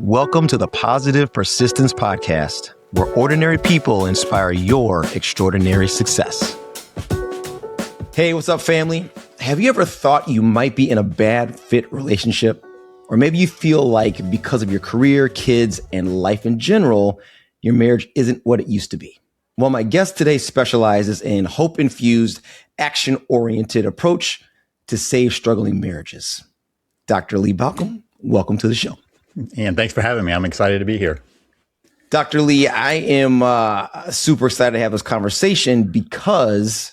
Welcome to the Positive Persistence Podcast, where ordinary people inspire your extraordinary success. Hey, what's up, family? Have you ever thought you might be in a bad fit relationship? Or maybe you feel like because of your career, kids, and life in general, your marriage isn't what it used to be. Well, my guest today specializes in hope-infused, action-oriented approach to save struggling marriages. Dr. Lee Baucom, welcome to the show. And thanks for having me. I'm excited to be here. Dr. Lee, I am super excited to have this conversation because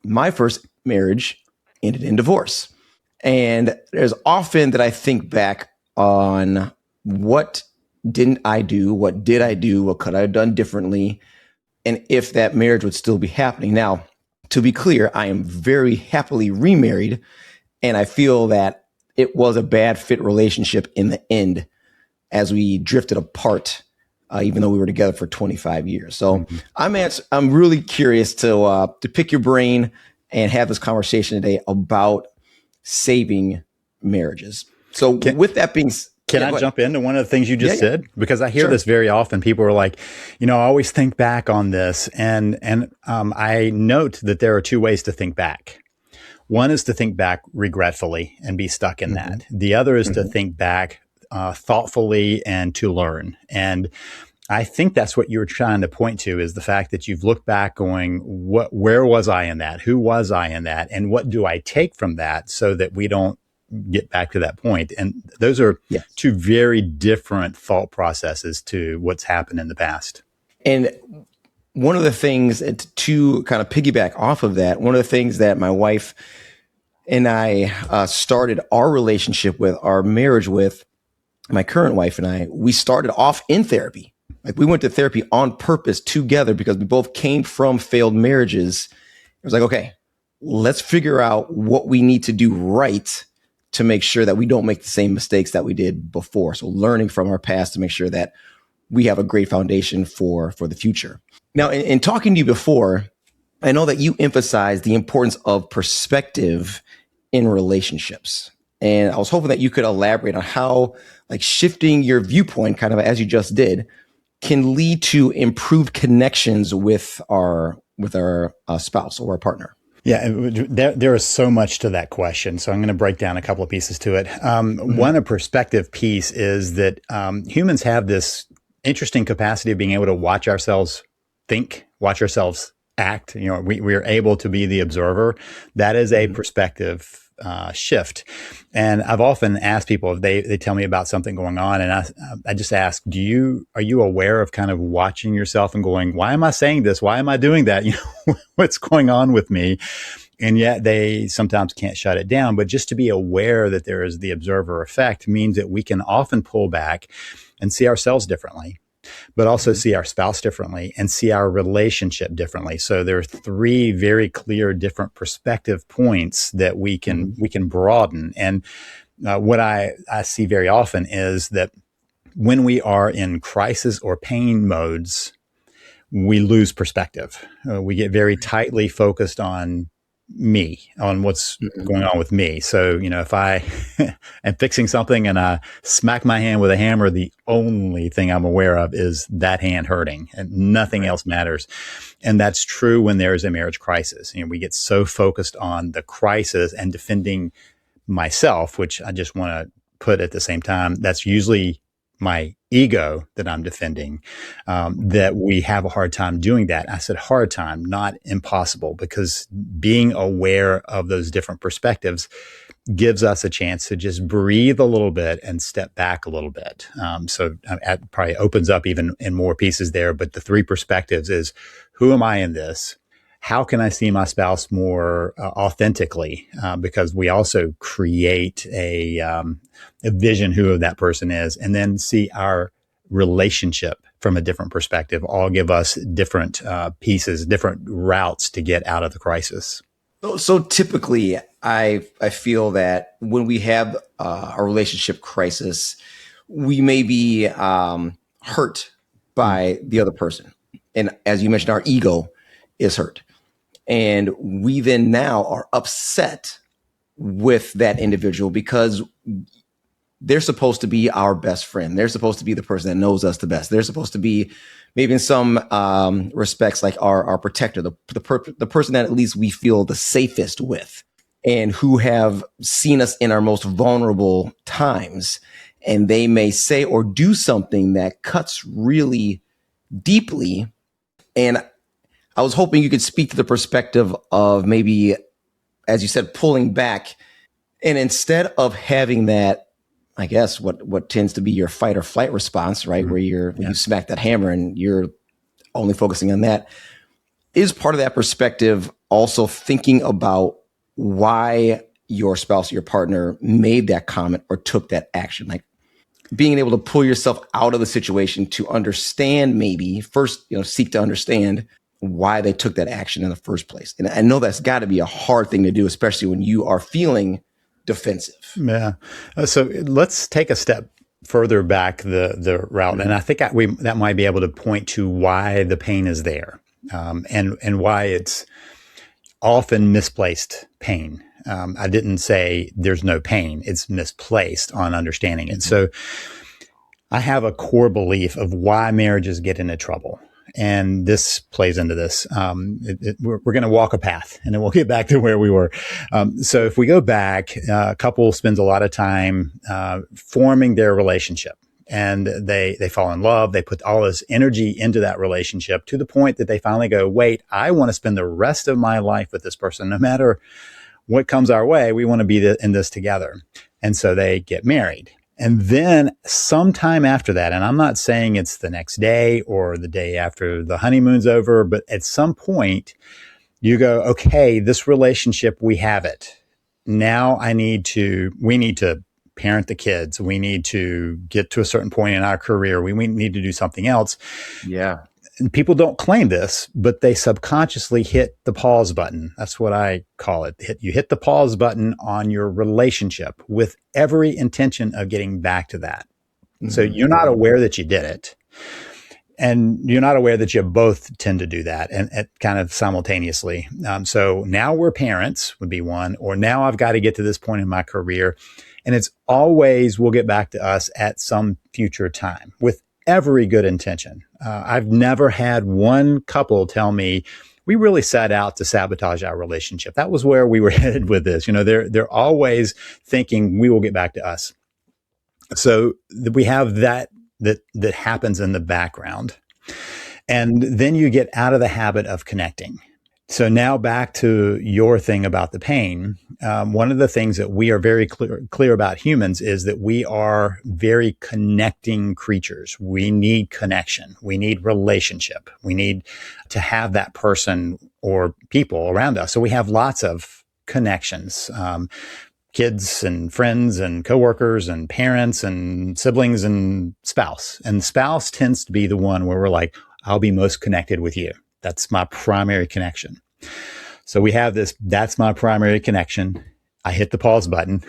my first marriage ended in divorce. And there's often that I think back on what didn't I do? What did I do? What could I have done differently? And if that marriage would still be happening. Now, to be clear, I am very happily remarried. And I feel that it was a bad fit relationship in the end as we drifted apart, even though we were together for 25 years. So I'm really curious to pick your brain and have this conversation today about saving marriages. So with that being said, can I jump into one of the things you just said? Because I hear this very often. People are like, I always think back on this. And I note that there are two ways to think back. One is to think back regretfully and be stuck in that. The other is to think back thoughtfully and to learn. And I think that's what you're trying to point to, is the fact that you've looked back going, where was I in that? Who was I in that? And what do I take from that so that we don't get back to that point? And those are two very different thought processes to what's happened in the past. And one of the things to kind of piggyback off of that, one of the things that my wife and I started our relationship with, our marriage with, my current wife and I, we started off in therapy. Like, we went to therapy on purpose together because we both came from failed marriages. It was like, okay, let's figure out what we need to do right to make sure that we don't make the same mistakes that we did before. So learning from our past to make sure that we have a great foundation for the future. Now, in talking to you before, I know that you emphasize the importance of perspective in relationships. And I was hoping that you could elaborate on how, like, shifting your viewpoint, kind of as you just did, can lead to improved connections with our spouse or our partner. Yeah, there is so much to that question. So I'm going to break down a couple of pieces to it. One, a perspective piece is that humans have this interesting capacity of being able to watch ourselves think, watch ourselves act. We are able to be the observer. That is a perspective shift. And I've often asked people if they tell me about something going on, and I just ask, are you aware of kind of watching yourself and going, why am I saying this? Why am I doing that? What's going on with me? And yet they sometimes can't shut it down. But just to be aware that there is the observer effect means that we can often pull back and see ourselves differently, but also see our spouse differently and see our relationship differently. So there are three very clear different perspective points that we can broaden. And what I see very often is that when we are in crisis or pain modes, we lose perspective. We get very tightly focused on me, on what's going on with me. So, if I am fixing something and I smack my hand with a hammer, the only thing I'm aware of is that hand hurting, and nothing else matters. And that's true when there is a marriage crisis. We get so focused on the crisis and defending myself, which I just want to put at the same time, that's usually my ego that I'm defending, that we have a hard time doing that. I said hard time, not impossible, because being aware of those different perspectives gives us a chance to just breathe a little bit and step back a little bit. So it probably opens up even in more pieces there. But the three perspectives is, who am I in this? How can I see my spouse more authentically? Because we also create a vision who that person is, and then see our relationship from a different perspective. All give us different pieces, different routes to get out of the crisis. So typically, I feel that when we have a relationship crisis, we may be hurt by the other person. And as you mentioned, our ego is hurt. And we then now are upset with that individual because they're supposed to be our best friend. They're supposed to be the person that knows us the best. They're supposed to be maybe in some respects like our protector, the person that at least we feel the safest with, and who have seen us in our most vulnerable times. And they may say or do something that cuts really deeply. And I was hoping you could speak to the perspective of maybe, as you said, pulling back. And instead of having that, I guess, what tends to be your fight or flight response, right? Where when you smack that hammer and you're only focusing on that, is part of that perspective also thinking about why your spouse, your partner made that comment or took that action? Like being able to pull yourself out of the situation to understand, maybe first, seek to understand why they took that action in the first place. And I know that's got to be a hard thing to do, especially when you are feeling defensive. Yeah. So let's take a step further back the route, and I think that might be able to point to why the pain is there, and why it's often misplaced pain. I didn't say there's no pain; it's misplaced on understanding it. So I have a core belief of why marriages get into trouble. And this plays into this. We're going to walk a path, and then we'll get back to where we were. So if we go back, a couple spends a lot of time forming their relationship, and they fall in love. They put all this energy into that relationship to the point that they finally go, wait, I want to spend the rest of my life with this person. No matter what comes our way, we want to be in this together. And so they get married. And then sometime after that, and I'm not saying it's the next day or the day after the honeymoon's over, but at some point you go, okay, this relationship, we have it. Now we need to parent the kids. We need to get to a certain point in our career. We need to do something else. Yeah. And people don't claim this, but they subconsciously hit the pause button. That's what I call it. You hit the pause button on your relationship with every intention of getting back to that. Mm-hmm. So you're not aware that you did it. And you're not aware that you both tend to do that, and kind of simultaneously. So now we're parents would be one, or now I've got to get to this point in my career. And it's always, we'll get back to us at some future time with every good intention. I've never had one couple tell me, we really set out to sabotage our relationship. That was where we were headed with this. They're always thinking we will get back to us. So we have that happens in the background. And then you get out of the habit of connecting. So now back to your thing about the pain. One of the things that we are very clear about humans is that we are very connecting creatures. We need connection. We need relationship. We need to have that person or people around us. So we have lots of connections. Kids and friends and coworkers and parents and siblings and spouse. And spouse tends to be the one where we're like, I'll be most connected with you. That's my primary connection. So we have this, that's my primary connection. I hit the pause button,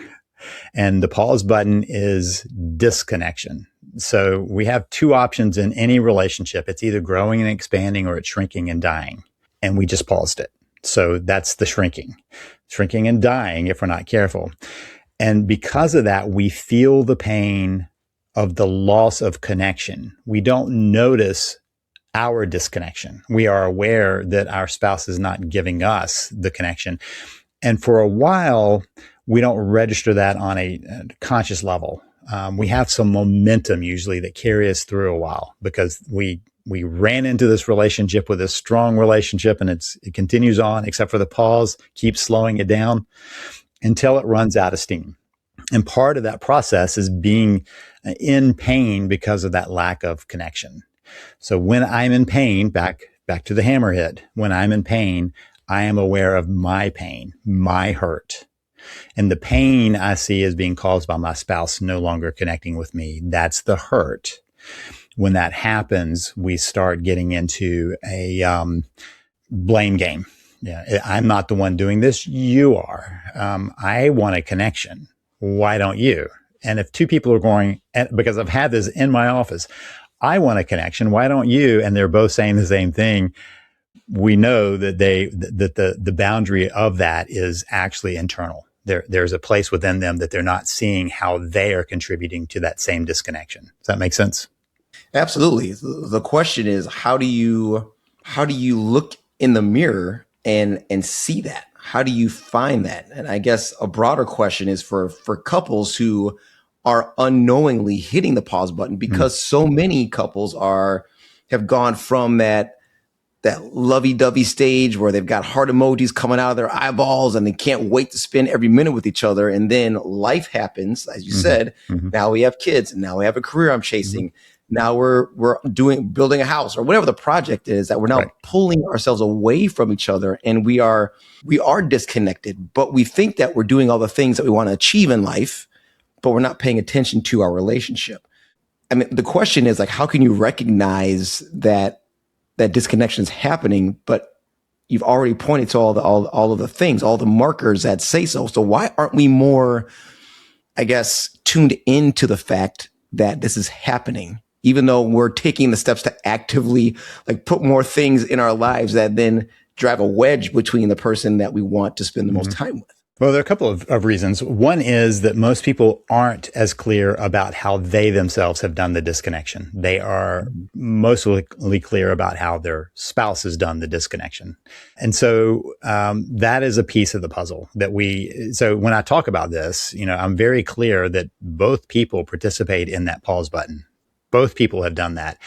and the pause button is disconnection. So we have two options in any relationship. It's either growing and expanding, or it's shrinking and dying. And we just paused it. So that's the shrinking and dying if we're not careful. And because of that, we feel the pain of the loss of connection. We don't notice our disconnection. We are aware that our spouse is not giving us the connection. And for a while, we don't register that on a conscious level. We have some momentum usually that carry us through a while, because we ran into this relationship with a strong relationship, and it continues on, except for the pause, keeps slowing it down until it runs out of steam. And part of that process is being in pain because of that lack of connection. So when I'm in pain, back to the hammerhead, when I'm in pain, I am aware of my pain, my hurt. And the pain I see as being caused by my spouse no longer connecting with me. That's the hurt. When that happens, we start getting into a blame game. Yeah, I'm not the one doing this. You are. I want a connection. Why don't you? And if two people are going, because I've had this in my office, I want a connection. Why don't you? And they're both saying the same thing. We know that the boundary of that is actually internal. there's a place within them that they're not seeing how they are contributing to that same disconnection. Does that make sense? Absolutely. The question is, how do you look in the mirror and see that? How do you find that? And I guess a broader question is for couples who are unknowingly hitting the pause button, Mm, because so many couples have gone from that lovey-dovey stage where they've got heart emojis coming out of their eyeballs and they can't wait to spend every minute with each other. And then life happens, as you mhm, said. mhm, Now we have kids, and now we have a career I'm mhm. chasing. Now we're building a house or whatever the project is, that we're Right. now pulling ourselves away from each other, and we are disconnected, but we think that we're doing all the things that we want to achieve in life, but we're not paying attention to our relationship. I mean, the question is, like, how can you recognize that disconnection is happening, but you've already pointed to all of the things, all the markers that say so. So why aren't we more, I guess, tuned into the fact that this is happening, even though we're taking the steps to actively, like, put more things in our lives that then drive a wedge between the person that we want to spend the most Mhm. time with? Well, there are a couple of reasons. One is that most people aren't as clear about how they themselves have done the disconnection. They are mostly clear about how their spouse has done the disconnection. And so that is a piece of the puzzle so when I talk about this, I'm very clear that both people participate in that pause button. Both people have done that.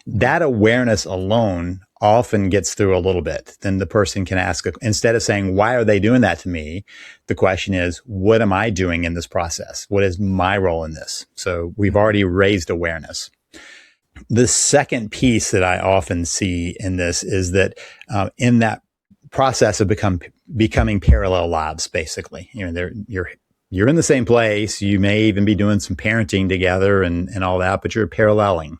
That awareness alone often gets through a little bit. Then the person can ask, instead of saying, why are they doing that to me? The question is, what am I doing in this process? What is my role in this? So we've already raised awareness. The second piece that I often see in this is that in that process of becoming parallel lives, basically, you're in the same place. You may even be doing some parenting together and all that, but you're paralleling.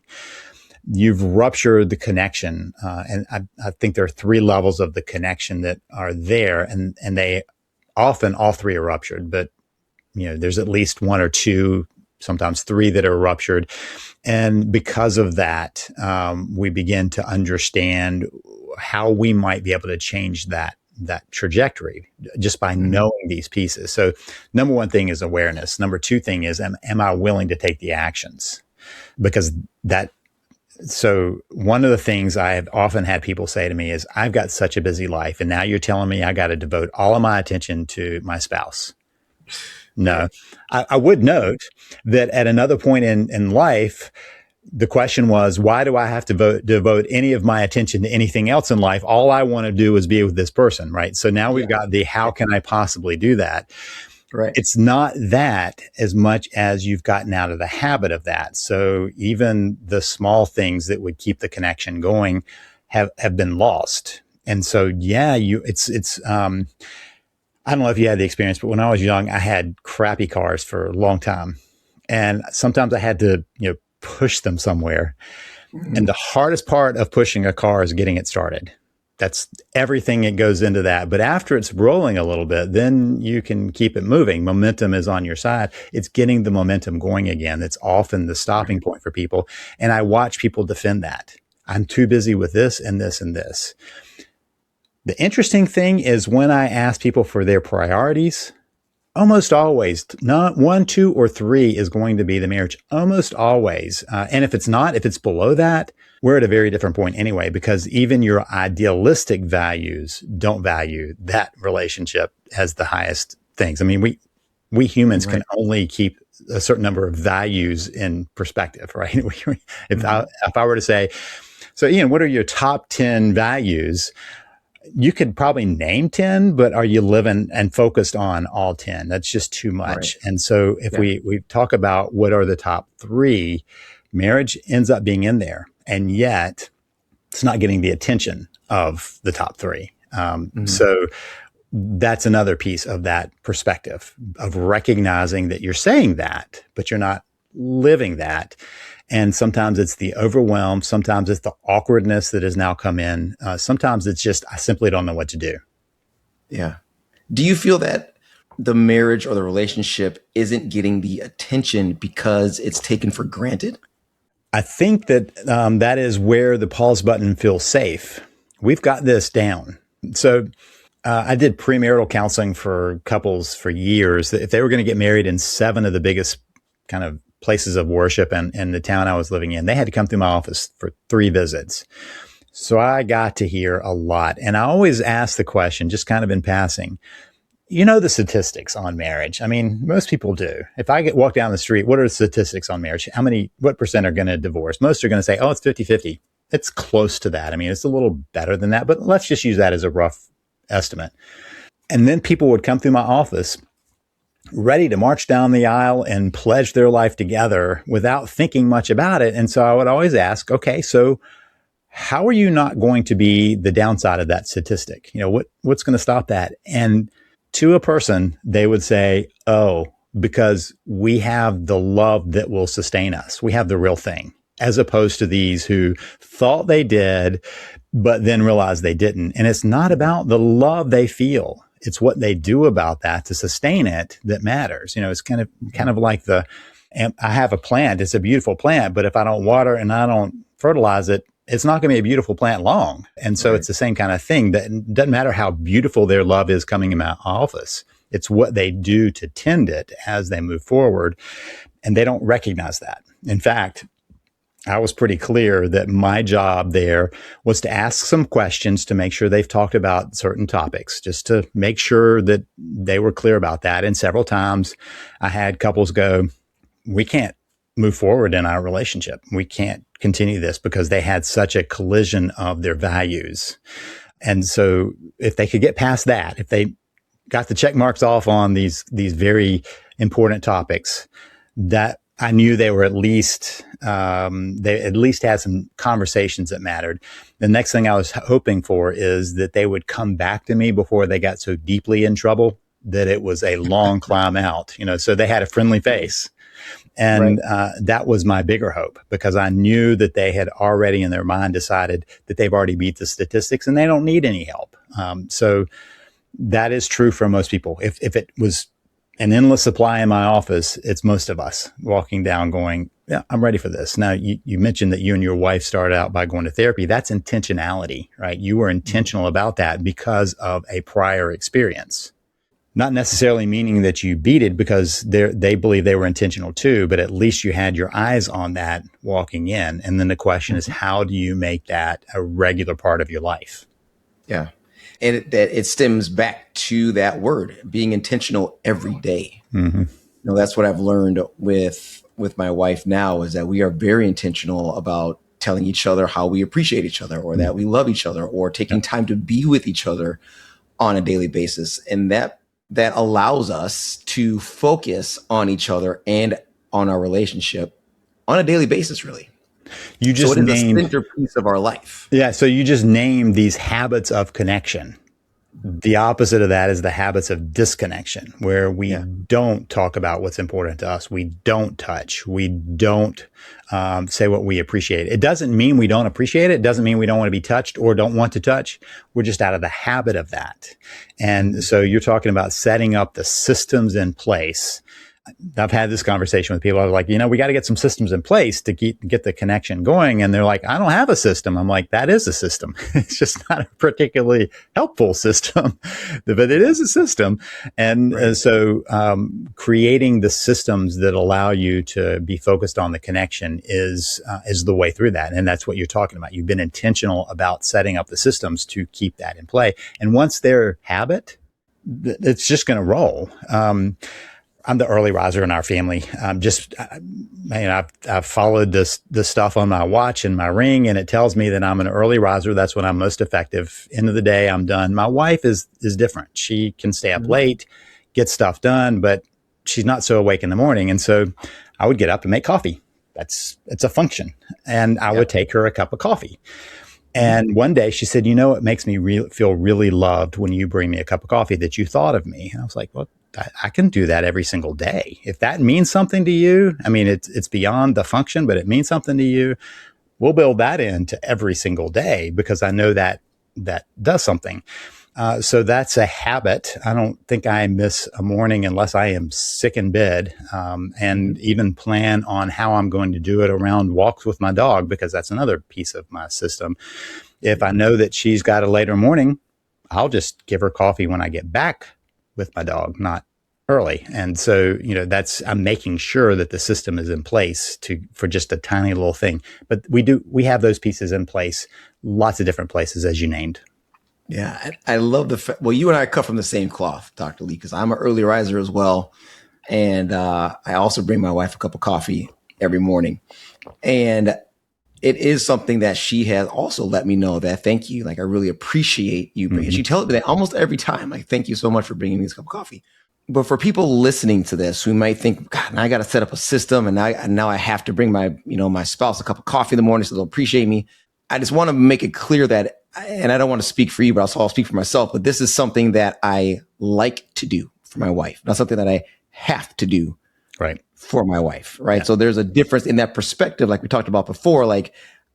You've ruptured the connection. And I think there are three levels of the connection that are there, and they often all three are ruptured, but there's at least one or two, sometimes three that are ruptured. And because of that, we begin to understand how we might be able to change that trajectory just by Mm-hmm. knowing these pieces. So number one thing is awareness. Number two thing is, am I willing to take the actions? Because that so one of the things I have often had people say to me is, I've got such a busy life, and now you're telling me I got to devote all of my attention to my spouse. No, Right. I would note that at another point in life, the question was, why do I have to devote any of my attention to anything else in life? All I want to do is be with this person, right? So now we've Yeah. got the, how can I possibly do that? Right. It's not that as much as you've gotten out of the habit of that. So even the small things that would keep the connection going have been lost. And so, yeah, I don't know if you had the experience, but when I was young, I had crappy cars for a long time. And sometimes I had to, push them somewhere. And Mm-hmm. the hardest part of pushing a car is getting it started. That's everything that goes into that. But after it's rolling a little bit, then you can keep it moving. Momentum is on your side. It's getting the momentum going again. That's often the stopping Right. point for people. And I watch people defend that. I'm too busy with this and this and this. The interesting thing is when I ask people for their priorities, almost always, not one, two, or three is going to be the marriage. Almost always. And if it's not, if it's below that, we're at a very different point anyway, because even your idealistic values don't value that relationship as the highest things. I mean, we humans can Right. only keep a certain number of values in perspective, right? if Mm-hmm. if I were to say, so Ian, what are your top 10 values? You could probably name 10, but are you living and focused on all 10? That's just too Right. much. And so if Yeah. we talk about what are the top three, marriage ends up being in there. And yet it's not getting the attention of the top three. Mm-hmm. So that's another piece of that perspective of recognizing that you're saying that, but you're not living that. And sometimes it's the overwhelm. Sometimes it's the awkwardness that has now come in. Sometimes it's just, I simply don't know what to do. Yeah. Do you feel that the marriage or the relationship isn't getting the attention because it's taken for granted? I think that that is where the pause button feels safe. We've got this down. So I did premarital counseling for couples for years. If they were going to get married in 7 of the biggest kind of places of worship in the town I was living in, they had to come through my office for 3 visits. So I got to hear a lot. And I always ask the question, just kind of in passing, you know, the statistics on marriage. I mean, most people do. If I walk down the street, what are the statistics on marriage? What percent are going to divorce? Most are going to say, oh, it's 50-50. It's close to that. I mean, it's a little better than that, but let's just use that as a rough estimate. And then people would come through my office ready to march down the aisle and pledge their life together without thinking much about it. And so I would always ask, okay, so how are you not going to be the downside of that statistic? You know, what's going to stop that? And to a person, they would say, oh, because we have the love that will sustain us. We have the real thing, as opposed to these who thought they did, but then realized they didn't. And it's not about the love they feel. It's what they do about that to sustain it that matters. You know, it's kind of like I have a plant. It's a beautiful plant, but if I don't water and I don't fertilize it, it's not going to be a beautiful plant long. And so It's the same kind of thing. That it doesn't matter how beautiful their love is coming in my office. It's what they do to tend it as they move forward. And they don't recognize that. In fact, I was pretty clear that my job there was to ask some questions to make sure they've talked about certain topics, just to make sure that they were clear about that. And several times I had couples go, we can't move forward in our relationship. We can't continue this because they had such a collision of their values. And so if they could get past that, if they got the check marks off on these very important topics, that I knew they were at least had some conversations that mattered. The next thing I was hoping for is that they would come back to me before they got so deeply in trouble that it was a long climb out, you know, so they had a friendly face. And that was my bigger hope, because I knew that they had already in their mind decided that they've already beat the statistics and they don't need any help. So that is true for most people. If it was an endless supply in my office, it's most of us walking down going, yeah, I'm ready for this. Now, you mentioned that you and your wife started out by going to therapy. That's intentionality, right? You were intentional about that because of a prior experience. Not necessarily meaning that you beat it, because they believe they were intentional too, but at least you had your eyes on that walking in. And then the question is, how do you make that a regular part of your life? Yeah. And it stems back to that word, being intentional every day. Mm-hmm. You know, that's what I've learned with my wife now, is that we are very intentional about telling each other how we appreciate each other, or that we love each other, or taking time to be with each other on a daily basis. And that allows us to focus on each other and on our relationship on a daily basis, really. You just so it is a centerpiece of our life. Yeah. So you just named these habits of connection. The opposite of that is the habits of disconnection, where we don't talk about what's important to us. We don't touch. We don't say what we appreciate. It doesn't mean we don't appreciate it. It doesn't mean we don't want to be touched or don't want to touch. We're just out of the habit of that. And so you're talking about setting up the systems in place. I've had this conversation with people. I was like, you know, we got to get some systems in place to get the connection going. And they're like, I don't have a system. I'm like, that is a system. It's just not a particularly helpful system, but it is a system. And so creating the systems that allow you to be focused on the connection is the way through that. And that's what you're talking about. You've been intentional about setting up the systems to keep that in play. And once they're habit, it's just going to roll. I'm the early riser in our family. I've followed this stuff on my watch and my ring, and it tells me that I'm an early riser. That's when I'm most effective. End of the day, I'm done. My wife is different. She can stay up late, get stuff done, but she's not so awake in the morning. And so I would get up and make coffee. It's a function. And I would take her a cup of coffee. And one day she said, you know, it makes me feel really loved when you bring me a cup of coffee, that you thought of me. And I was like, well, I can do that every single day. If that means something to you, I mean, it's beyond the function, but it means something to you. We'll build that into every single day, because I know that does something. So that's a habit. I don't think I miss a morning unless I am sick in bed, and even plan on how I'm going to do it around walks with my dog, because that's another piece of my system. If I know that she's got a later morning, I'll just give her coffee when I get back with my dog, not early. And so, I'm making sure that the system is in place for just a tiny little thing. But we have those pieces in place, lots of different places, as you named. Yeah, I love the fact. Well, you and I cut from the same cloth, Dr. Lee, because I'm an early riser as well. And I also bring my wife a cup of coffee every morning. And it is something that she has also let me know that thank you. Like, I really appreciate you bringing. She tells me that almost every time. Like, thank you so much for bringing me this cup of coffee. But for people listening to this who might think, God, now I got to set up a system, and now I have to bring my spouse a cup of coffee in the morning so they'll appreciate me. I just want to make it clear that, and I don't want to speak for you, but I'll speak for myself, but this is something that I like to do for my wife, not something that I have to do for my wife. Right. Yeah. So there's a difference in that perspective. Like we talked about before, like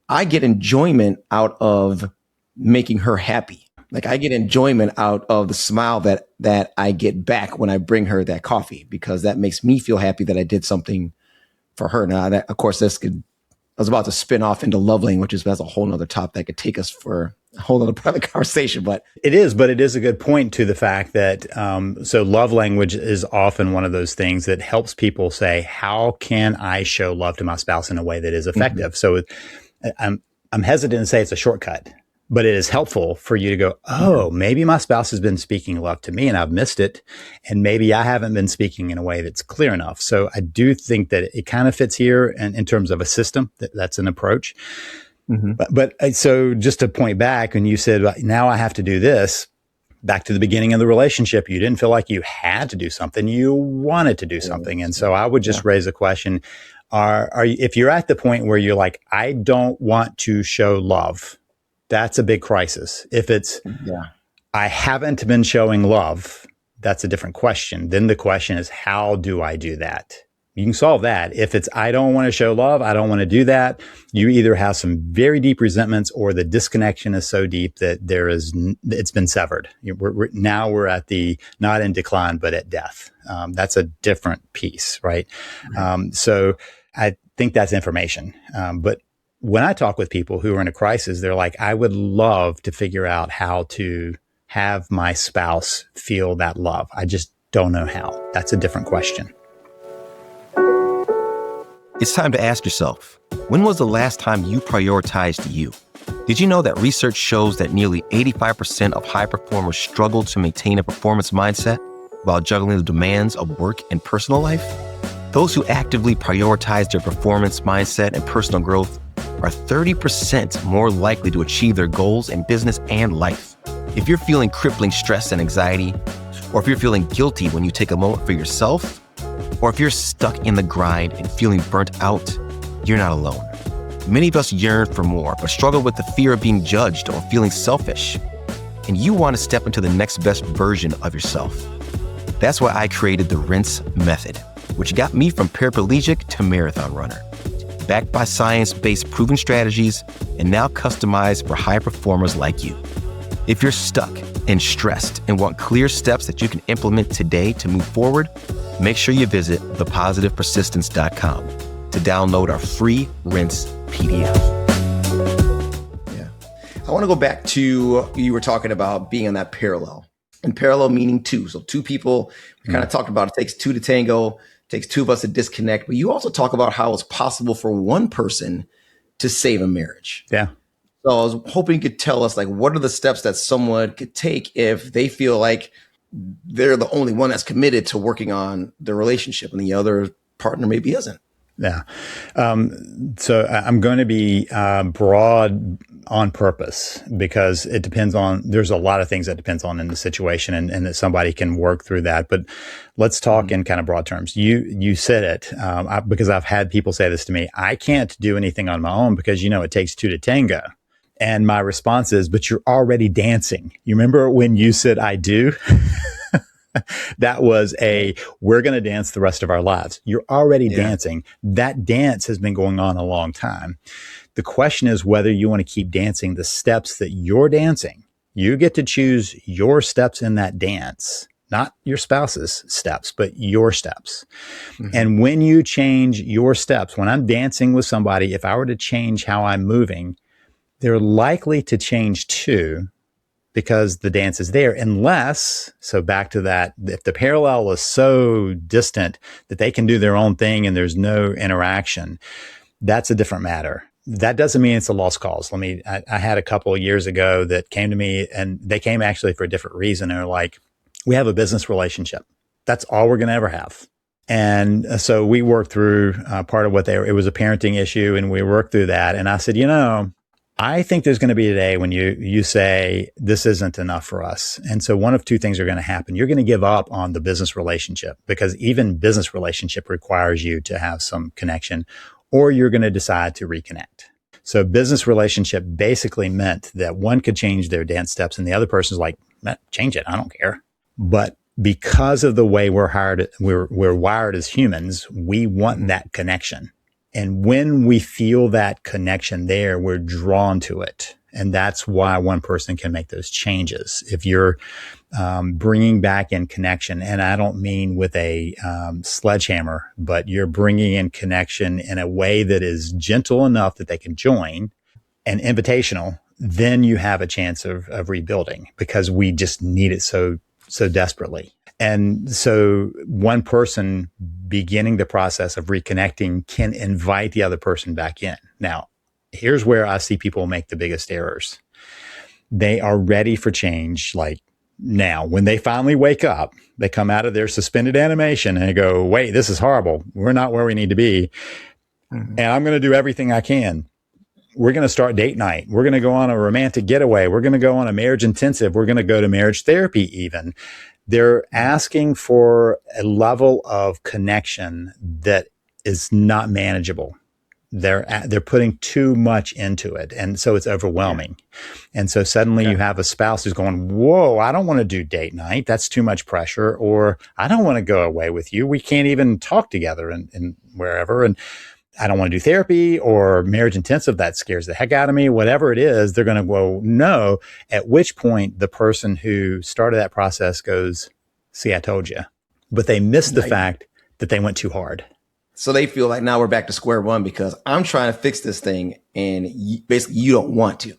I get enjoyment out of making her happy. Like I get enjoyment out of the smile that I get back when I bring her that coffee, because that makes me feel happy that I did something for her. Now that, of course, I was about to spin off into love languages, but that's a whole nother topic that could take us for a whole nother part of the conversation. But it is a good point to the fact that, so love language is often one of those things that helps people say, how can I show love to my spouse in a way that is effective? So I'm hesitant to say it's a shortcut, but it is helpful for you to go, oh, maybe my spouse has been speaking love to me and I've missed it. And maybe I haven't been speaking in a way that's clear enough. So I do think that it kind of fits here in terms of a system. That's an approach. But so just to point back, when you said, now I have to do this, back to the beginning of the relationship, you didn't feel like you had to do something. You wanted to do something. And so I would just raise a question. If you're at the point where you're like, I don't want to show love, that's a big crisis. If it's, I haven't been showing love, that's a different question. Then the question is, how do I do that? You can solve that. If it's, I don't want to show love, I don't want to do that, you either have some very deep resentments or the disconnection is so deep that it's been severed. Now we're at the, not in decline, but at death. That's a different piece, right? So I think that's information. But when I talk with people who are in a crisis, they're like, I would love to figure out how to have my spouse feel that love. I just don't know how. That's a different question. It's time to ask yourself, when was the last time you prioritized you? Did you know that research shows that nearly 85% of high performers struggle to maintain a performance mindset while juggling the demands of work and personal life? Those who actively prioritize their performance mindset and personal growth are 30% more likely to achieve their goals in business and life. If you're feeling crippling stress and anxiety, or if you're feeling guilty when you take a moment for yourself, or if you're stuck in the grind and feeling burnt out, you're not alone. Many of us yearn for more, but struggle with the fear of being judged or feeling selfish. And you want to step into the next best version of yourself. That's why I created the Rinse Method, which got me from paraplegic to marathon runner. Backed by science-based proven strategies and now customized for high performers like you. If you're stuck and stressed and want clear steps that you can implement today to move forward, make sure you visit thepositivepersistence.com to download our free Rinse PDF. Yeah. I want to go back to, you were talking about being on that parallel, and parallel meaning two. So two people, we kind of talked about it takes two to tango, it takes two of us to disconnect, but you also talk about how it's possible for one person to save a marriage. Yeah. So I was hoping you could tell us, like, what are the steps that someone could take if they feel like they're the only one that's committed to working on the relationship and the other partner maybe isn't? Yeah. So I'm going to be broad on purpose because it depends on, there's a lot of things that depends on in the situation and that somebody can work through that. But let's talk in kind of broad terms. You said it because I've had people say this to me. I can't do anything on my own because, it takes two to tango. And my response is, but you're already dancing. You remember when you said, I do? That was we're going to dance the rest of our lives. You're already dancing. That dance has been going on a long time. The question is whether you want to keep dancing the steps that you're dancing. You get to choose your steps in that dance, not your spouse's steps, but your steps. And when you change your steps, when I'm dancing with somebody, if I were to change how I'm moving, they're likely to change too, because the dance is there, unless, so back to that, if the parallel is so distant that they can do their own thing and there's no interaction, that's a different matter. That doesn't mean it's a lost cause. I had a couple of years ago that came to me, and they came actually for a different reason. They're like, we have a business relationship. That's all we're going to ever have. And so we worked through part of it was a parenting issue, and we worked through that. And I said, I think there's going to be a day when you say, this isn't enough for us. And so one of two things are going to happen. You're going to give up on the business relationship, because even business relationship requires you to have some connection, or you're going to decide to reconnect. So business relationship basically meant that one could change their dance steps and the other person's like, change it. I don't care. But because of the way we're wired as humans, we want that connection. And when we feel that connection there, we're drawn to it. And that's why one person can make those changes. If you're bringing back in connection, and I don't mean with a sledgehammer, but you're bringing in connection in a way that is gentle enough that they can join and invitational, then you have a chance of rebuilding, because we just need it so desperately. And so one person beginning the process of reconnecting can invite the other person back in. Now, here's where I see people make the biggest errors. They are ready for change. Like now, when they finally wake up, they come out of their suspended animation and they go, wait, this is horrible. We're not where we need to be. Mm-hmm. And I'm going to do everything I can. We're going to start date night. We're going to go on a romantic getaway. We're going to go on a marriage intensive. We're going to go to marriage therapy even. They're asking for a level of connection that is not manageable. They're putting too much into it. And so it's overwhelming. Yeah. And so suddenly you have a spouse who's going, whoa, I don't want to do date night. That's too much pressure. Or I don't want to go away with you. We can't even talk together and wherever. And I don't want to do therapy or marriage intensive. That scares the heck out of me. Whatever it is, they're going to go, no. At which point the person who started that process goes, see, I told you. But they missed the fact that they went too hard. So they feel like now we're back to square one because I'm trying to fix this thing and basically you don't want to.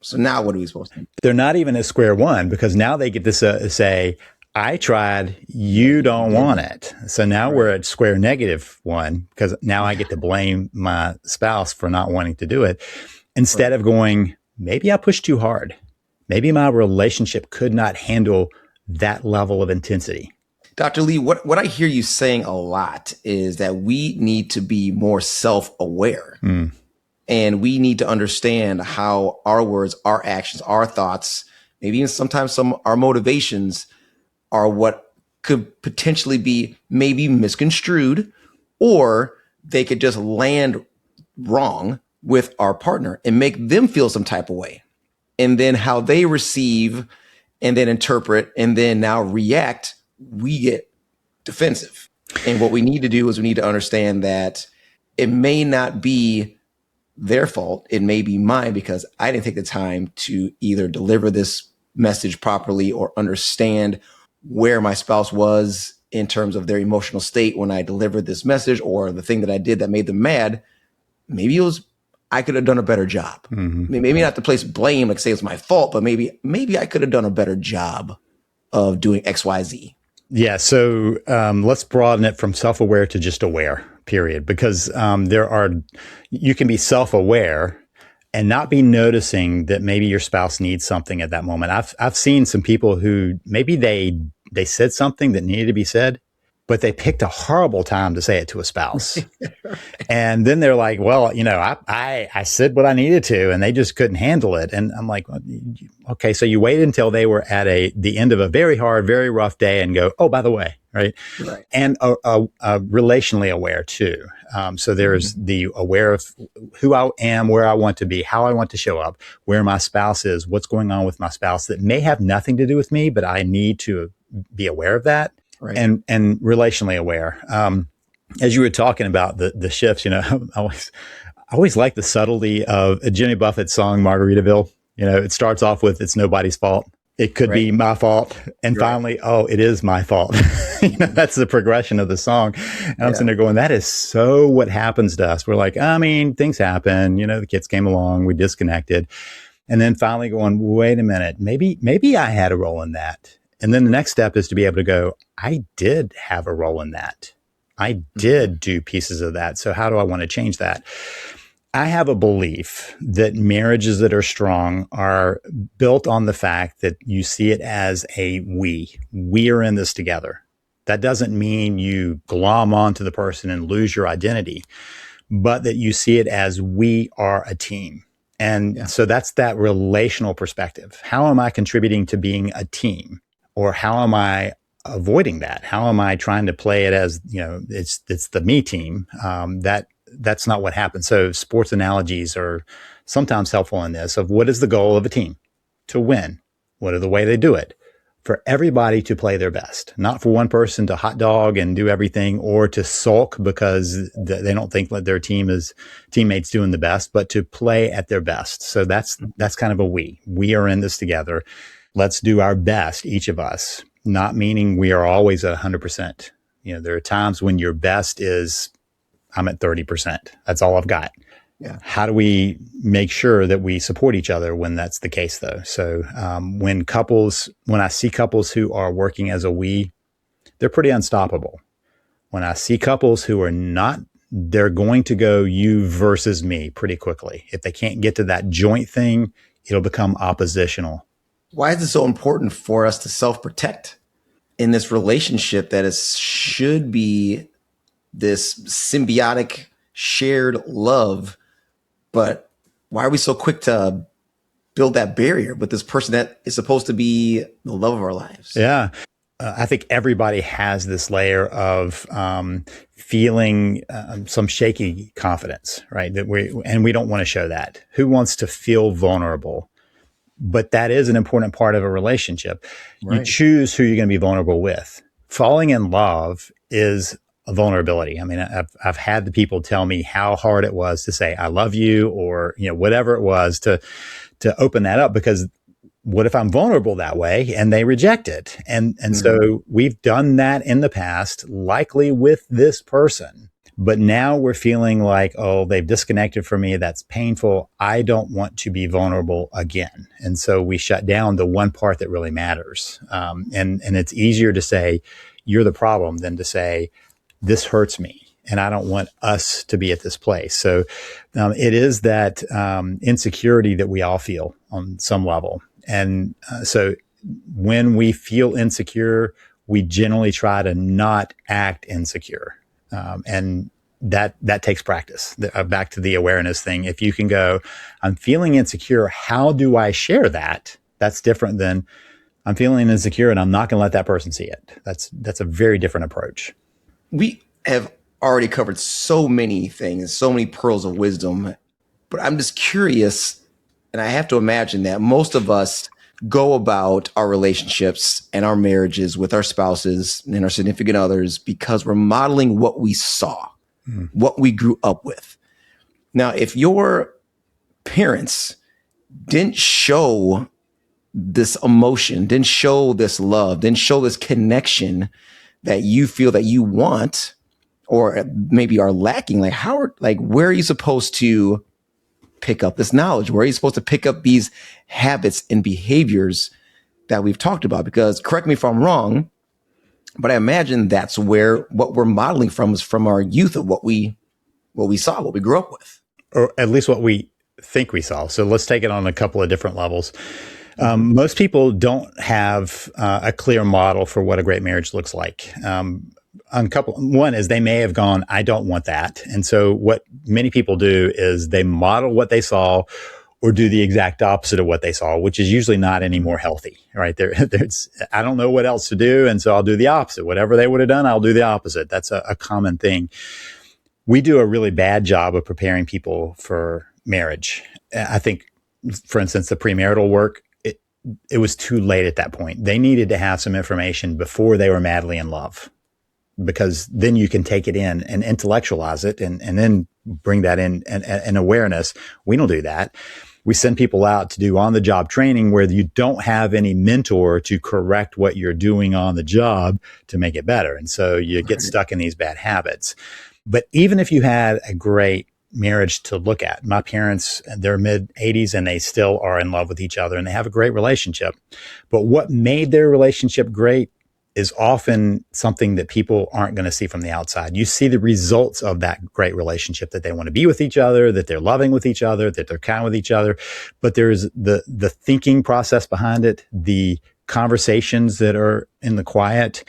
So now what are we supposed to do? They're not even at square one, because now they get to say, I tried, you don't want it. So now we're at square negative one, because now I get to blame my spouse for not wanting to do it, instead of going, maybe I pushed too hard. Maybe my relationship could not handle that level of intensity. Dr. Lee, what I hear you saying a lot is that we need to be more self-aware. And we need to understand how our words, our actions, our thoughts, maybe even sometimes our motivations are what could potentially be maybe misconstrued, or they could just land wrong with our partner and make them feel some type of way. And then how they receive and then interpret and then now react, we get defensive. And what we need to do is we need to understand that it may not be their fault. It may be mine because I didn't take the time to either deliver this message properly or understand where my spouse was in terms of their emotional state when I delivered this message, or the thing that I did that made them mad. Maybe I could have done a better job. Mm-hmm. Maybe not to place blame, like say it's my fault, but maybe I could have done a better job of doing X, Y, Z. Yeah. So let's broaden it from self-aware to just aware, period. Because you can be self-aware and not be noticing that maybe your spouse needs something at that moment. I've seen some people who maybe they said something that needed to be said, but they picked a horrible time to say it to a spouse. And then they're like, well, I said what I needed to, and they just couldn't handle it. And I'm like, okay, so you waited until they were at the end of a very hard, very rough day and go, oh, by the way, right? And relationally aware too. So there's the aware of who I am, where I want to be, how I want to show up, where my spouse is, what's going on with my spouse that may have nothing to do with me, but I need to be aware of that. Right. And relationally aware. As you were talking about the shifts, I always like the subtlety of Jimmy Buffett's song Margaritaville. It starts off with "It's nobody's fault." It could be my fault, and finally, oh, it is my fault. That's the progression of the song. And I'm sitting there going, that is so what happens to us. We're like, things happen. The kids came along, we disconnected. And then finally going, wait a minute, maybe I had a role in that. And then the next step is to be able to go, I did have a role in that. I did do pieces of that. So how do I want to change that? I have a belief that marriages that are strong are built on the fact that you see it as a we are in this together. That doesn't mean you glom onto the person and lose your identity, but that you see it as we are a team. And so that's that relational perspective. How am I contributing to being a team? Or how am I avoiding that? How am I trying to play it as, it's the me team? That's not what happens. So sports analogies are sometimes helpful in this of what is the goal of a team? To win. What are the way they do it? For everybody to play their best, not for one person to hot dog and do everything or to sulk because they don't think that their teammates doing the best, but to play at their best. So that's kind of a we are in this together. Let's do our best, each of us, not meaning we are always 100%. There are times when your best is, I'm at 30%. That's all I've got. Yeah. How do we make sure that we support each other when that's the case, though? So when I see couples who are working as a we, they're pretty unstoppable. When I see couples who are not, they're going to go you versus me pretty quickly. If they can't get to that joint thing, it'll become oppositional. Why is it so important for us to self-protect in this relationship that should be this symbiotic shared love? But why are we so quick to build that barrier with this person that is supposed to be the love of our lives? Yeah. I think everybody has this layer of feeling some shaky confidence, right? And we don't want to show that. Who wants to feel vulnerable? But that is an important part of a relationship. Right. You choose who you're going to be vulnerable with. Falling in love is a vulnerability. I mean, I've had the people tell me how hard it was to say, I love you, or, whatever it was to open that up, because what if I'm vulnerable that way and they reject it? And so we've done that in the past, likely with this person, but now we're feeling like, oh, they've disconnected from me. That's painful. I don't want to be vulnerable again. And so we shut down the one part that really matters. And it's easier to say you're the problem than to say, this hurts me and I don't want us to be at this place. So it is that insecurity that we all feel on some level. And so when we feel insecure, we generally try to not act insecure. And that takes practice. Back to the awareness thing. If you can go, I'm feeling insecure, how do I share that? That's different than I'm feeling insecure and I'm not going to let that person see it. That's a very different approach. We have already covered so many things, so many pearls of wisdom, but I'm just curious, and I have to imagine that most of us go about our relationships and our marriages with our spouses and our significant others because we're modeling what we saw, what we grew up with. Now, if your parents didn't show this emotion, didn't show this love, didn't show this connection that you feel that you want, or maybe are lacking, where are you supposed to pick up this knowledge? Where are you supposed to pick up these habits and behaviors that we've talked about? Because correct me if I'm wrong, but I imagine that's where what we're modeling from is from our youth of what we saw, what we grew up with. Or at least what we think we saw. So let's take it on a couple of different levels. Most people don't have a clear model for what a great marriage looks like. One is they may have gone, I don't want that. And so what many people do is they model what they saw or do the exact opposite of what they saw, which is usually not any more healthy, right? I don't know what else to do. And so I'll do the opposite. Whatever they would have done, I'll do the opposite. That's a common thing. We do a really bad job of preparing people for marriage. I think, for instance, the premarital work, it was too late at that point. They needed to have some information before they were madly in love, because then you can take it in and intellectualize it and then bring that in and awareness. We don't do that. We send people out to do on-the-job training where you don't have any mentor to correct what you're doing on the job to make it better. And so you get stuck in these bad habits. But even if you had a great marriage to look at. My parents, they're mid 80s and they still are in love with each other and they have a great relationship. But what made their relationship great is often something that people aren't going to see from the outside. You see the results of that great relationship, that they want to be with each other, that they're loving with each other, that they're kind with each other. But there's the thinking process behind it, the conversations that are in the quiet.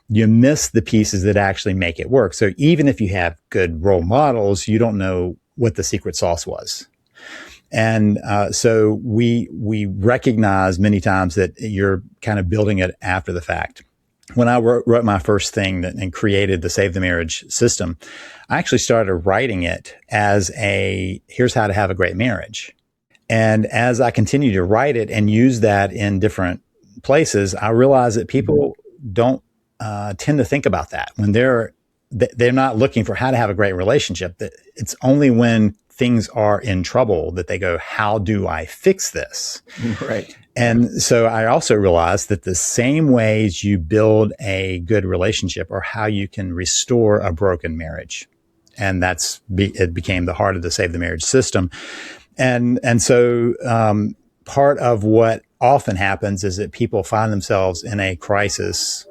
You miss the pieces that actually make it work. So even if you have good role models, you don't know what the secret sauce was. And so we recognize many times that you're kind of building it after the fact. When I wrote my first thing and created the Save the Marriage system, I actually started writing it as here's how to have a great marriage. And as I continue to write it and use that in different places, I realize that people don't tend to think about that when they're not looking for how to have a great relationship. That it's only when things are in trouble that they go, how do I fix this? Right. And so I also realized that the same ways you build a good relationship are how you can restore a broken marriage. And it became the heart of the Save the Marriage system. And so part of what often happens is that people find themselves in a crisis,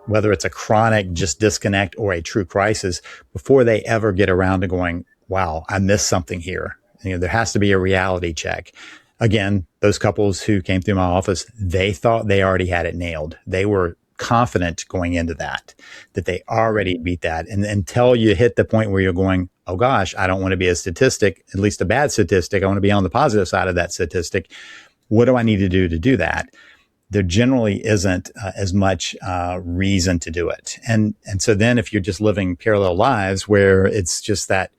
whether it's a chronic just disconnect or a true crisis, before they ever get around to going, wow, I missed something here. There has to be a reality check. Again, those couples who came through my office, they thought they already had it nailed. They were confident going into that they already beat that. And until you hit the point where you're going, oh gosh, I don't want to be a statistic, at least a bad statistic. I want to be on the positive side of that statistic. What do I need to do that? There generally isn't as much reason to do it. And so then if you're just living parallel lives where it's just that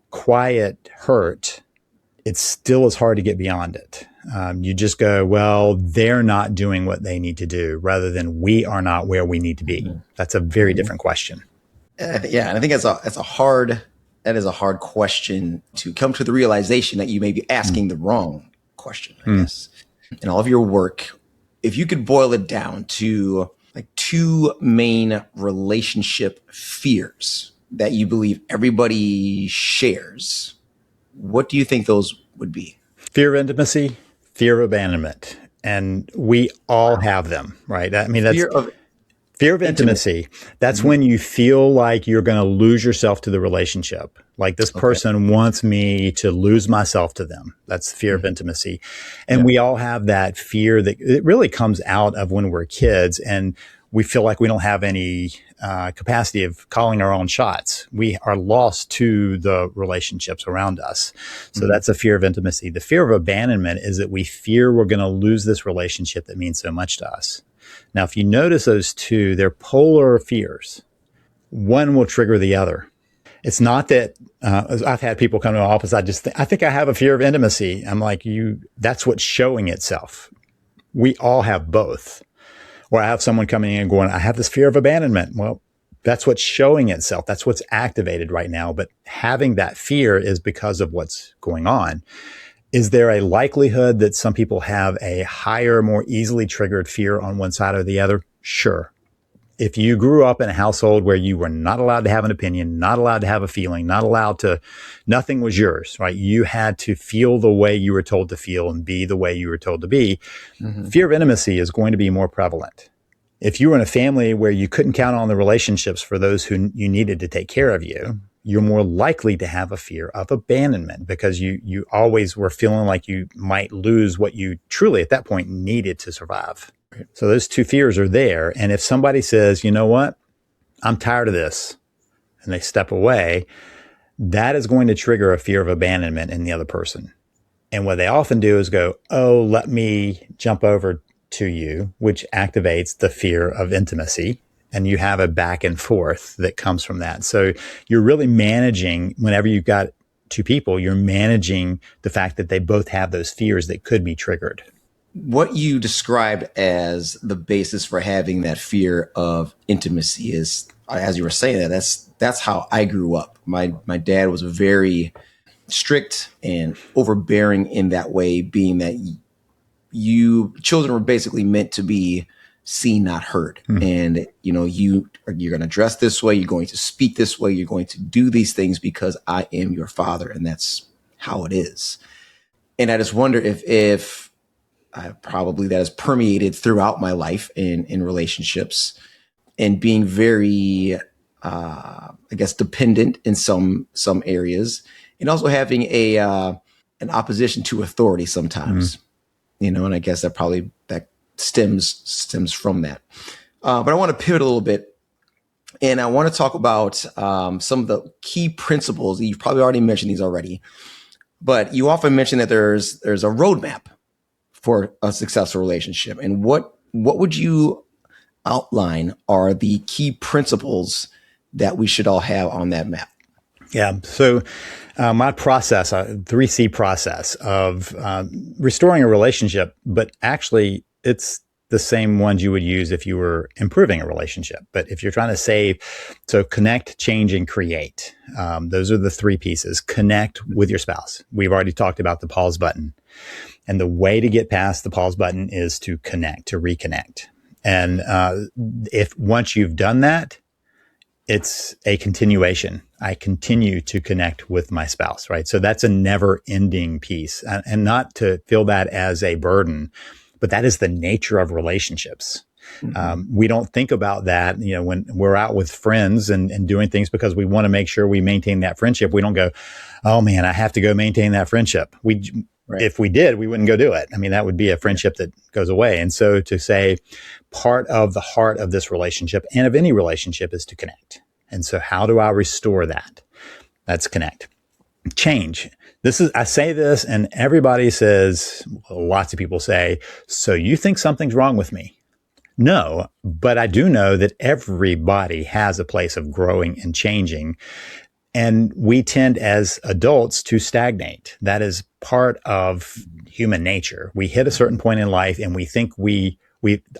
quiet hurt, it still is hard to get beyond it. You just go, well, they're not doing what they need to do, rather than we are not where we need to be. That's a very different question. Yeah, and I think that is a hard question to come to the realization that you may be asking the wrong question, I guess. In all of your work, if you could boil it down to like two main relationship fears that you believe everybody shares, what do you think those would be? Fear of intimacy, fear of abandonment. And we all have them, right? I mean, that's fear of intimacy. That's when you feel like you're going to lose yourself to the relationship. Like this person wants me to lose myself to them. That's fear of intimacy. And we all have that fear that it really comes out of when we're kids and we feel like we don't have any capacity of calling our own shots. We are lost to the relationships around us. So that's a fear of intimacy. The fear of abandonment is that we fear we're going to lose this relationship that means so much to us. Now, if you notice those two, they're polar fears. One will trigger the other. It's not that I've had people come to my office. I think I have a fear of intimacy. I'm like, that's what's showing itself. We all have both. Or I have someone coming in and going, I have this fear of abandonment. Well, that's what's showing itself. That's what's activated right now. But having that fear is because of what's going on. Is there a likelihood that some people have a higher, more easily triggered fear on one side or the other? Sure. If you grew up in a household where you were not allowed to have an opinion, not allowed to have a feeling, nothing was yours, right? You had to feel the way you were told to feel and be the way you were told to be. Fear of intimacy is going to be more prevalent. If you were in a family where you couldn't count on the relationships for those who you needed to take care of you, you're more likely to have a fear of abandonment because you always were feeling like you might lose what you truly at that point needed to survive. So those two fears are there. And if somebody says, you know what, I'm tired of this, and they step away, that is going to trigger a fear of abandonment in the other person. And what they often do is go, oh, let me jump over to you, which activates the fear of intimacy. And you have a back and forth that comes from that. So you're really managing, whenever you've got two people, you're managing the fact that they both have those fears that could be triggered. What you described as the basis for having that fear of intimacy is, as you were saying that's how I grew up. My dad was very strict and overbearing in that way, being that children were basically meant to be seen, not heard. And, you're going to dress this way. You're going to speak this way. You're going to do these things because I am your father. And that's how it is. And I just wonder if probably that has permeated throughout my life in relationships, and being very, dependent in some areas, and also having an opposition to authority sometimes, and I guess that stems from that. But I want to pivot a little bit, and I want to talk about some of the key principles. You've probably already mentioned these already, but you often mention that there's a roadmap for a successful relationship. And what would you outline are the key principles that we should all have on that map? Yeah. So my process, 3C process of restoring a relationship, but actually it's the same ones you would use if you were improving a relationship. But if you're trying to save, so connect, change, and create. Those are the 3 pieces. Connect with your spouse. We've already talked about the pause button. And the way to get past the pause button is to connect, to reconnect. And if once you've done that, it's a continuation. I continue to connect with my spouse, right? So that's a never ending piece, and not to feel that as a burden, but that is the nature of relationships. We don't think about that, when we're out with friends and doing things because we want to make sure we maintain that friendship. We don't go, oh man, I have to go maintain that friendship. Right. If we did, we wouldn't go do it. I mean, that would be a friendship that goes away. And so to say part of the heart of this relationship and of any relationship is to connect. And so how do I restore that? That's connect. Change. I say this and everybody says, lots of people say, so you think something's wrong with me? No, but I do know that everybody has a place of growing and changing. And we tend as adults to stagnate. That is part of human nature. We hit a certain point in life and we think we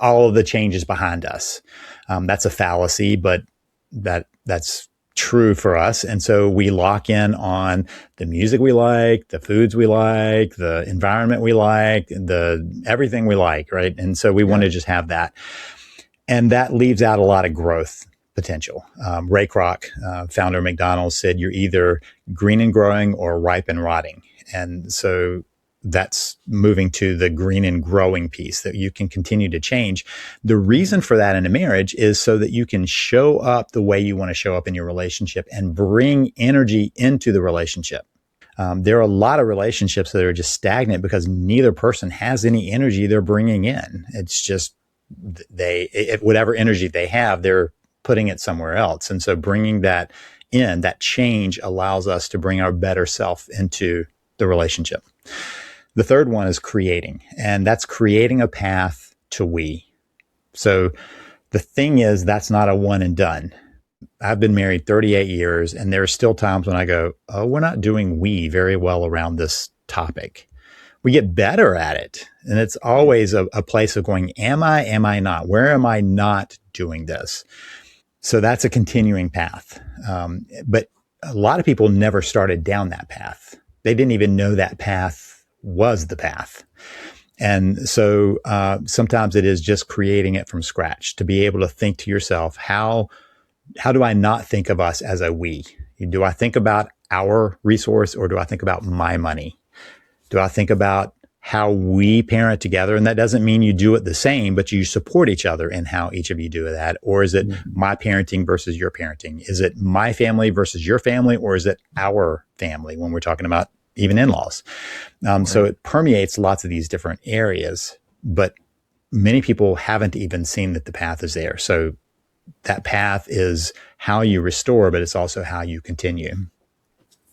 all of the change is behind us. That's a fallacy, but that's true for us. And so we lock in on the music we like, the foods we like, the environment we like, everything we like, right? And so we want to just have that. And that leaves out a lot of growth potential. Ray Kroc, founder of McDonald's, said you're either green and growing or ripe and rotting. And so that's moving to the green and growing piece, that you can continue to change. The reason for that in a marriage is so that you can show up the way you want to show up in your relationship and bring energy into the relationship. There are a lot of relationships that are just stagnant because neither person has any energy they're bringing in. It's just whatever energy they have, they're putting it somewhere else. And so bringing that in, that change allows us to bring our better self into the relationship. The third one is creating, and that's creating a path to we. So the thing is, that's not a one and done. I've been married 38 years, and there are still times when I go, oh, we're not doing we very well around this topic. We get better at it. And it's always a place of going, am I not? Where am I not doing this? So that's a continuing path. But a lot of people never started down that path. They didn't even know that path was the path. And so sometimes it is just creating it from scratch, to be able to think to yourself, how do I not think of us as a we? Do I think about our resource, or do I think about my money? Do I think about how we parent together? And that doesn't mean you do it the same, but you support each other in how each of you do that. Or is it my parenting versus your parenting? Is it my family versus your family? Or is it our family when we're talking about even in-laws? So it permeates lots of these different areas, but many people haven't even seen that the path is there. So that path is how you restore, but it's also how you continue.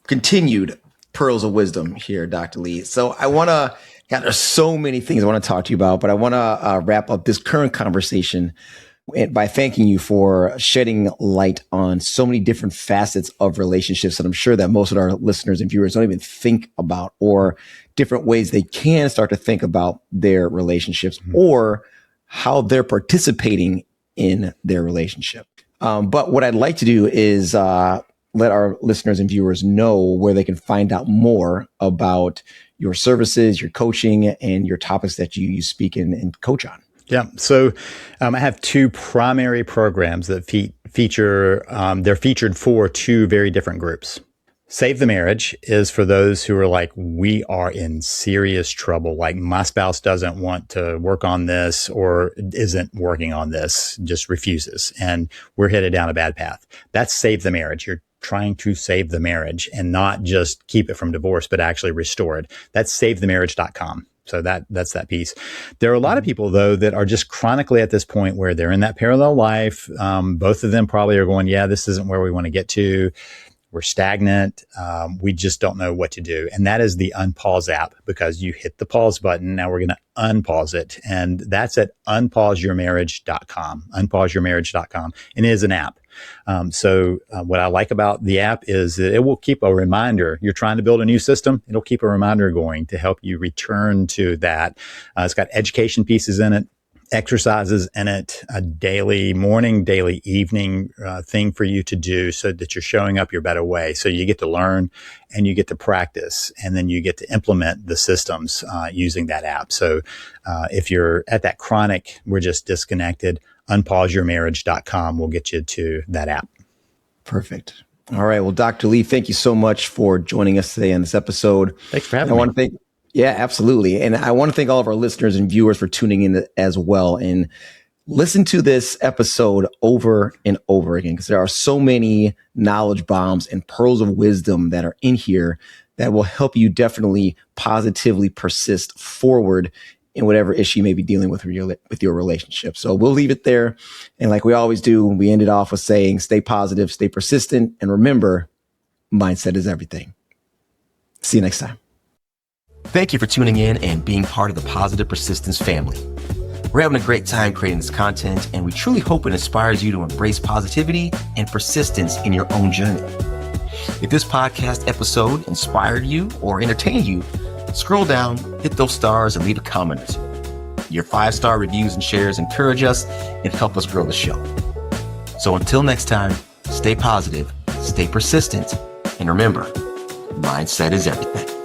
Continued pearls of wisdom here, Dr. Lee. So I want to, there's so many things I want to talk to you about, but I want to wrap up this current conversation by thanking you for shedding light on so many different facets of relationships that I'm sure that most of our listeners and viewers don't even think about, or different ways they can start to think about their relationships or how they're participating in their relationship. But what I'd like to do is let our listeners and viewers know where they can find out more about your services, your coaching, and your topics that you speak and coach on. Yeah. So I have two primary programs that feature, they're featured for two very different groups. Save the Marriage is for those who are like, we are in serious trouble. Like, my spouse doesn't want to work on this or isn't working on this, just refuses. And we're headed down a bad path. That's Save the Marriage. You're trying to save the marriage and not just keep it from divorce, but actually restore it. That's savethemarriage.com. So that's that piece. There are a lot of people, though, that are just chronically at this point where they're in that parallel life. Both of them probably are going, yeah, this isn't where we want to get to. We're stagnant. We just don't know what to do. And that is the Unpause app, because you hit the pause button. Now we're going to unpause it. And that's at unpauseyourmarriage.com, unpauseyourmarriage.com. And it is an app. So what I like about the app is that it will keep a reminder. You're trying to build a new system. It'll keep a reminder going to help you return to that. It's got education pieces in it, exercises in it, a daily morning, daily evening thing for you to do so that you're showing up your better way. So you get to learn and you get to practice, and then you get to implement the systems using that app. So if you're at that chronic, we're just disconnected, unpauseyourmarriage.com will get you to that app. Perfect. All right. Well, Dr. Lee, thank you so much for joining us today on this episode. Thanks for having me. Yeah, absolutely. And I want to thank all of our listeners and viewers for tuning in as well. And listen to this episode over and over again, because there are so many knowledge bombs and pearls of wisdom that are in here that will help you definitely positively persist forward in whatever issue you may be dealing with your relationship. So we'll leave it there. And like we always do, we end it off with saying, stay positive, stay persistent, and remember, mindset is everything. See you next time. Thank you for tuning in and being part of the Positive Persistence family. We're having a great time creating this content, and we truly hope it inspires you to embrace positivity and persistence in your own journey. If this podcast episode inspired you or entertained you, scroll down, hit those stars, and leave a comment or two. Your 5-star reviews and shares encourage us and help us grow the show. So until next time, stay positive, stay persistent, and remember, mindset is everything.